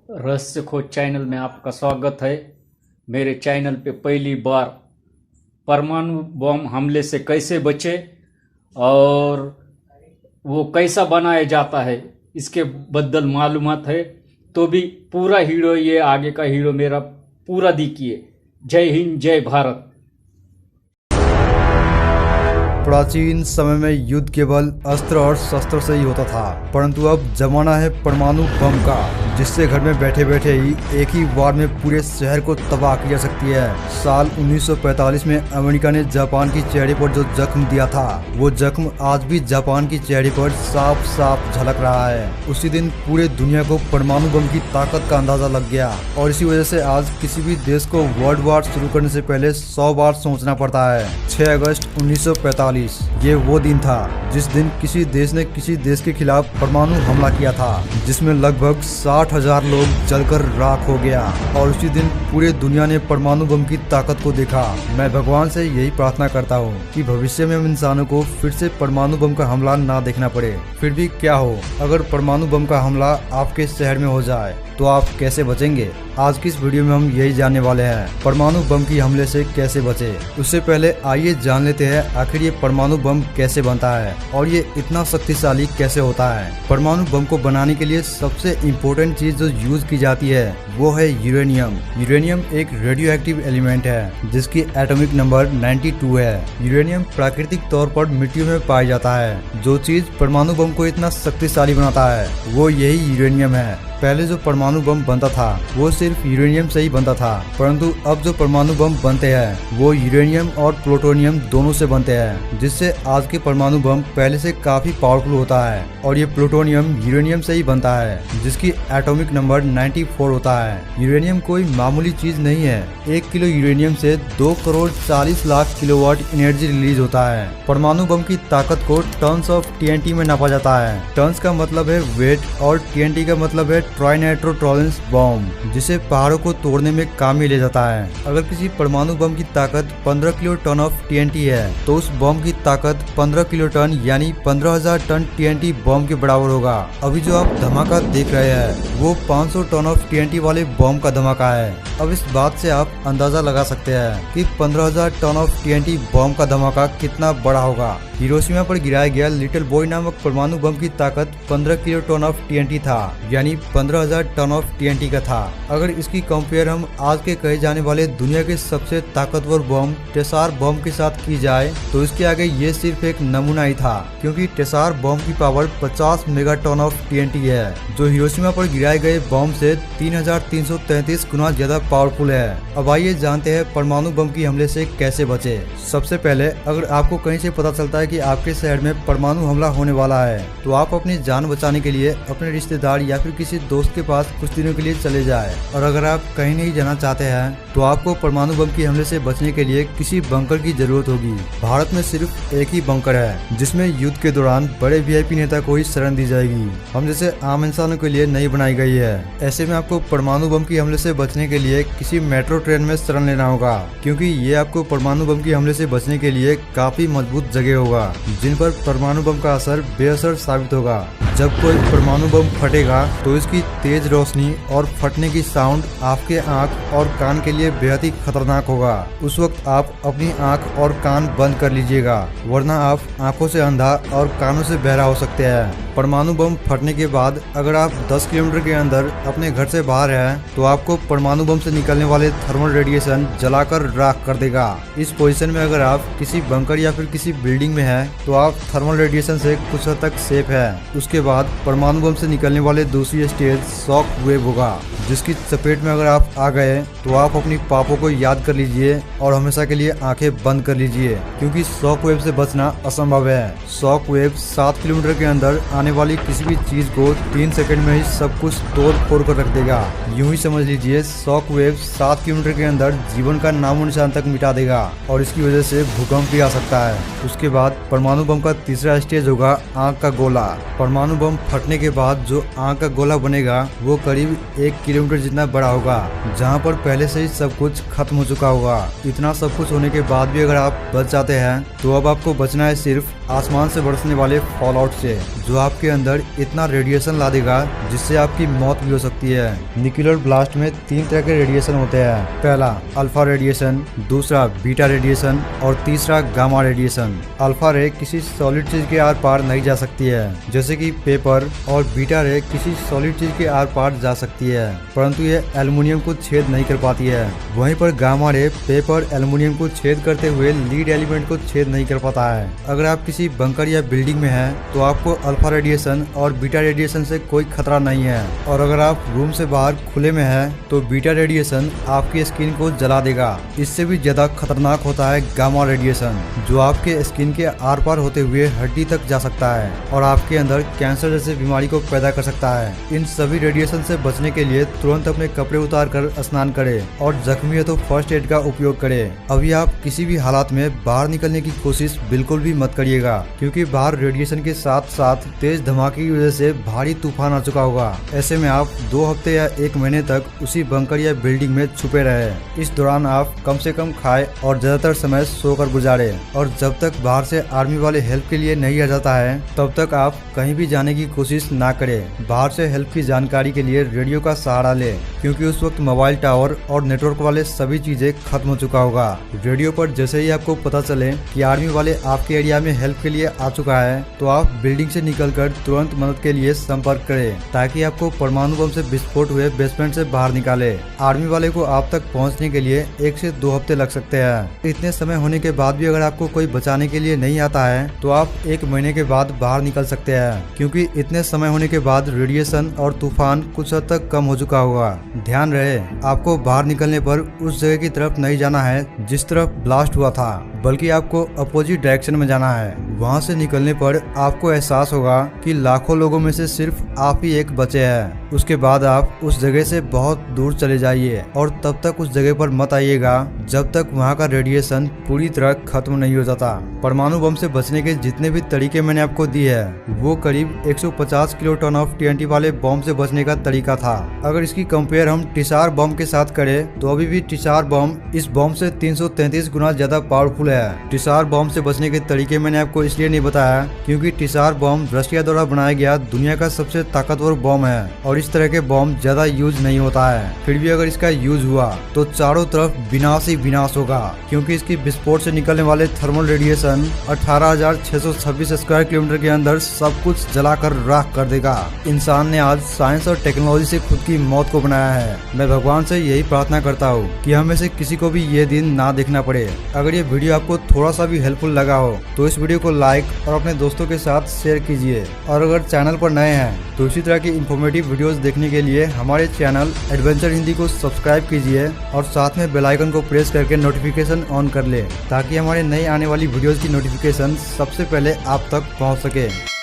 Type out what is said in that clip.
रहस्य खोज चैनल में आपका स्वागत है। मेरे चैनल पे पहली बार परमाणु बम हमले से कैसे बचे और वो कैसा बनाया जाता है इसके बद्दल मालूमात है, तो भी पूरा हीरो ये आगे का हीरो मेरा पूरा देखिए। जय हिंद, जय भारत। प्राचीन समय में युद्ध केवल अस्त्र और शस्त्र से ही होता था, परंतु अब जमाना है परमाणु बम का, जिससे घर में बैठे बैठे ही एक ही बार में पूरे शहर को तबाह की जा सकती है। साल 1945 में अमेरिका ने जापान की चेहरे पर जो जख्म दिया था, वो जख्म आज भी जापान की चेहरे पर साफ साफ झलक रहा है। उसी दिन पूरे दुनिया को परमाणु बम की ताकत का अंदाजा लग गया और इसी वजह से आज किसी भी देश को वर्ल्ड वार शुरू करने से पहले 100 बार सोचना पड़ता है। 6 अगस्त 1945 ये वो दिन था जिस दिन किसी देश ने किसी देश के खिलाफ परमाणु हमला किया था, जिसमें लगभग 60,000 लोग जलकर राख हो गया। और उसी दिन पूरे दुनिया ने परमाणु बम की ताकत को देखा। मैं भगवान से यही प्रार्थना करता हूँ कि भविष्य में हम इंसानों को फिर से परमाणु बम का हमला ना देखना पड़े। फिर भी क्या हो अगर परमाणु बम का हमला आपके शहर में हो जाए, तो आप कैसे बचेंगे? आज की इस वीडियो में हम यही जानने वाले हैं, परमाणु बम की हमले से कैसे बचे। उससे पहले आइए जान लेते हैं आखिर ये परमाणु बम कैसे बनता है और ये इतना शक्तिशाली कैसे होता है। परमाणु बम को बनाने के लिए सबसे इम्पोर्टेंट चीज जो यूज की जाती है वो है यूरेनियम। यूरेनियम एक रेडियो एक्टिव एलिमेंट है जिसकी एटॉमिक नंबर 92 है। यूरेनियम प्राकृतिक तौर पर मिट्टियों में पाया जाता है। जो चीज परमाणु बम को इतना शक्तिशाली बनाता है वो यही यूरेनियम है। पहले जो परमाणु बम बनता था वो सिर्फ यूरेनियम से ही बनता था, परंतु अब जो परमाणु बम बनते हैं वो यूरेनियम और प्लूटोनियम दोनों से बनते हैं, जिससे आज के परमाणु बम पहले से काफी पावरफुल होता है। और ये प्लूटोनियम यूरेनियम से ही बनता है जिसकी एटॉमिक नंबर 94 होता है। यूरेनियम कोई मामूली चीज नहीं है। 1 किलो यूरेनियम से 2 crore 40 lakh kilowatt energy release होता है। परमाणु बम की ताकत को टन्स ऑफ टीएनटी में नापा जाता है। टन्स का मतलब है वेट और टीएनटी का मतलब है ट्राइनाइट्रोटॉलरेंस बम, जिसे पहाड़ों को तोड़ने में काम में लिया जाता है। अगर किसी परमाणु बम की ताकत 15 किलो टन ऑफ टीएनटी है तो उस बम की ताकत 15 किलो टन यानी 15,000 टन टीएनटी बम के बराबर होगा। अभी जो आप धमाका देख रहे हैं वो 500 टन ऑफ टीएनटी वाले बम का धमाका है। अब इस बात से आप अंदाजा लगा सकते हैं कि 15,000 टन ऑफ टीएनटी बम का धमाका कितना बड़ा होगा। हिरोशिमा पर गिराया गया लिटिल बॉय नामक परमाणु बम की ताकत 15 किलो टन ऑफ टीएनटी था, यानी 15,000 टन ऑफ टीएनटी का था। अगर इसकी कंपेयर हम आज के कहे जाने वाले दुनिया के सबसे ताकतवर बम टेसार बम के साथ की जाए तो इसके आगे ये सिर्फ एक नमूना ही था, क्योंकि टेसार बम की power 50 mega ton of TNT है, जो हिरोशिमा पर गिराए गए बम से 3,333 गुना ज्यादा पावरफुल है। अब आइए जानते हैं परमाणु बम की हमले से कैसे बचे। सबसे पहले अगर आपको कहीं से पता चलता है कि आपके शहर में परमाणु हमला होने वाला है, तो आप अपनी जान बचाने के लिए अपने रिश्तेदार या फिर किसी दोस्त के पास कुछ दिनों के लिए चले जाएं। और अगर आप कहीं नहीं जाना चाहते हैं तो आपको परमाणु बम की हमले से बचने के लिए किसी बंकर की जरूरत होगी। भारत में सिर्फ एक ही बंकर है जिसमें युद्ध के दौरान बड़े वीआईपी नेता को ही शरण दी जाएगी। हम जैसे आम इंसानों के लिए नहीं बनाई गई है। ऐसे में आपको परमाणु बम की हमले से बचने के लिए किसी मेट्रो ट्रेन में शरण लेना होगा, क्योंकि ये आपको परमाणु बम की हमले से बचने के लिए काफी मजबूत जगह होगा जिन पर परमाणु बम का असर बेअसर साबित होगा। जब कोई परमाणु बम फटेगा तो इसकी तेज रोशनी और फटने की साउंड आपके आंख और कान के लिए बेहद ही खतरनाक होगा। उस वक्त आप अपनी आंख और कान बंद कर लीजिएगा, वरना आप आंखों से अंधा और कानों से बहरा हो सकते हैं। परमाणु बम फटने के बाद अगर आप 10 किलोमीटर के अंदर अपने घर से बाहर हैं तो आपको परमाणु बम से निकलने वाले थर्मल रेडिएशन जलाकर राख कर देगा। इस पोजीशन में अगर आप किसी बंकर या फिर किसी बिल्डिंग में हैं तो आप थर्मल रेडिएशन से कुछ हद तक सेफ है। उसके बाद परमाणु बम से निकलने वाले दूसरी स्टेज शॉक वेव होगा, जिसकी चपेट में अगर आप आ गए तो आप अपनी पापों को याद कर लीजिए और हमेशा के लिए आंखें बंद कर लीजिए, क्योंकि शॉक वेव से बचना असंभव है। शॉक वेव 7 किलोमीटर के अंदर आने वाली किसी भी चीज को 3 सेकंड में ही सब कुछ तोड़ फोड़ कर रख देगा। यूं ही समझ लीजिए शॉक वेव 7 किलोमीटर के अंदर जीवन का नामो निशान तक मिटा देगा और इसकी वजह से भूकंप भी आ सकता है। उसके बाद बाद परमाणु बम का तीसरा स्टेज होगा आग का गोला। परमाणु बम फटने के बाद जो आग का गोला बनेगा वो करीब 1 किलोमीटर जितना बड़ा होगा, जहाँ पर पहले से ही सब कुछ खत्म हो चुका होगा। इतना सब कुछ होने के बाद भी अगर आप बच जाते हैं तो अब आपको बचना है सिर्फ आसमान से बरसने वाले फॉलआउट से, जो आपके अंदर इतना रेडिएशन ला देगा जिससे आपकी मौत भी हो सकती है। न्यूक्लियर ब्लास्ट में 3 तरह के रेडिएशन होते हैं। पहला अल्फा रेडिएशन, दूसरा बीटा रेडिएशन और तीसरा गामा रेडिएशन। अल्फा रे किसी सॉलिड चीज के आर पार नहीं जा सकती है, जैसे कि पेपर, और बीटा रे किसी सॉलिड चीज के आर पार जा सकती है, परंतु यह एल्युमिनियम को छेद नहीं कर पाती है। वहीं पर गामा रे पेपर, एल्युमिनियम को छेद करते हुए लीड एलिमेंट को छेद नहीं कर पाता है। अगर आप किसी बंकर या बिल्डिंग में हैं तो आपको अल्फा रेडिएशन और बीटा रेडिएशन से कोई खतरा नहीं है, और अगर आप रूम से बाहर खुले में हैं तो बीटा रेडिएशन आपकी स्किन को जला देगा। इससे भी ज्यादा खतरनाक होता है गामा रेडिएशन, जो आपके स्किन के आर पार होते हुए हड्डी तक जा सकता है और आपके अंदर कैंसर जैसे बीमारी को पैदा कर सकता है। इन सभी रेडिएशन से बचने के लिए तुरंत अपने कपड़े उतार कर स्नान करें और जख्मी है तो फर्स्ट एड का उपयोग करें। अभी आप किसी भी हालात में बाहर निकलने की कोशिश बिल्कुल भी मत करिएगा, क्योंकि बाहर रेडिएशन के साथ साथ तेज धमाके की वजह से भारी तूफान आ चुका होगा। ऐसे में आप 2 हफ्ते या 1 महीने तक उसी बंकर या बिल्डिंग में छुपे रहे। इस दौरान आप कम से कम खाएं और ज्यादातर समय सोकर गुजारे, और जब तक बाहर से आर्मी वाले हेल्प के लिए नहीं आ जाता है तब तक आप कहीं भी जाने की कोशिश ना करें। बाहर से हेल्प की जानकारी के लिए रेडियो का सहारा ले, क्योंकि उस वक्त मोबाइल टावर और नेटवर्क वाले सभी चीजें खत्म हो चुका होगा। रेडियो पर जैसे ही आपको पता चले कि आर्मी वाले आपके एरिया में हेल्प के लिए आ चुका है तो आप बिल्डिंग से निकलकर तुरंत मदद के लिए संपर्क करें, ताकि आपको परमाणु बम से विस्फोट हुए बेसमेंट से बाहर निकाले। आर्मी वाले को आप तक पहुंचने के लिए 1 से 2 हफ्ते लग सकते हैं। इतने समय होने के बाद भी अगर आपको कोई बचाने के लिए नहीं आता है तो आप 1 महीने के बाद बाहर निकल सकते हैं, क्योंकि इतने समय होने के बाद रेडिएशन और तूफान कुछ हद तक कम हो चुका होगा। ध्यान रहे, आपको बाहर निकलने पर उस जगह की तरफ नहीं जाना है जिस तरफ ब्लास्ट हुआ था, बल्कि आपको अपोजिट डायरेक्शन में जाना है। वहाँ से निकलने पर आपको एहसास होगा कि लाखों लोगों में से सिर्फ आप ही एक बचे हैं। उसके बाद आप उस जगह से बहुत दूर चले जाइए, और तब तक उस जगह पर मत आइएगा जब तक वहाँ का रेडिएशन पूरी तरह खत्म नहीं हो जाता। परमाणु बम से बचने के जितने भी तरीके मैंने आपको दिए हैं वो करीब 150 किलो टन ऑफ TNT वाले बम से बचने का तरीका था। अगर इसकी कंपेयर हम टिसार बम के साथ करें तो अभी भी टिसार बम इस बम से 333 गुना ज्यादा पावरफुल है। टिसार बम से बचने के तरीके मैंने आपको इसलिए नहीं बताया क्योंकि टिसार बम रशिया द्वारा बनाया गया दुनिया का सबसे ताकतवर बम है, और इस तरह के बम ज्यादा यूज नहीं होता है। फिर भी अगर इसका यूज हुआ तो चारों तरफ विनाश ही विनाश होगा, क्योंकि इसकी विस्फोट से निकलने वाले थर्मल रेडिएशन 18,626 स्क्वायर किलोमीटर के अंदर सब कुछ जलाकर राख कर देगा। इंसान ने आज साइंस और टेक्नोलॉजी से खुद की मौत को बनाया है। मैं भगवान से यही प्रार्थना करता हूँ कि हमें से किसी को भी ये दिन ना देखना पड़े। अगर ये वीडियो आपको थोड़ा सा भी हेल्पफुल लगा हो तो इस वीडियो को लाइक और अपने दोस्तों के साथ शेयर कीजिए, और अगर चैनल पर नए हैं तो इसी तरह की इंफॉर्मेटिव वीडियोस देखने के लिए हमारे चैनल एडवेंचर हिंदी को सब्सक्राइब कीजिए और साथ में बेल आइकन को प्रेस करके नोटिफिकेशन ऑन कर ले, ताकि हमारे नई आने वाली वीडियोस की नोटिफिकेशन सबसे पहले आप तक पहुंच सके।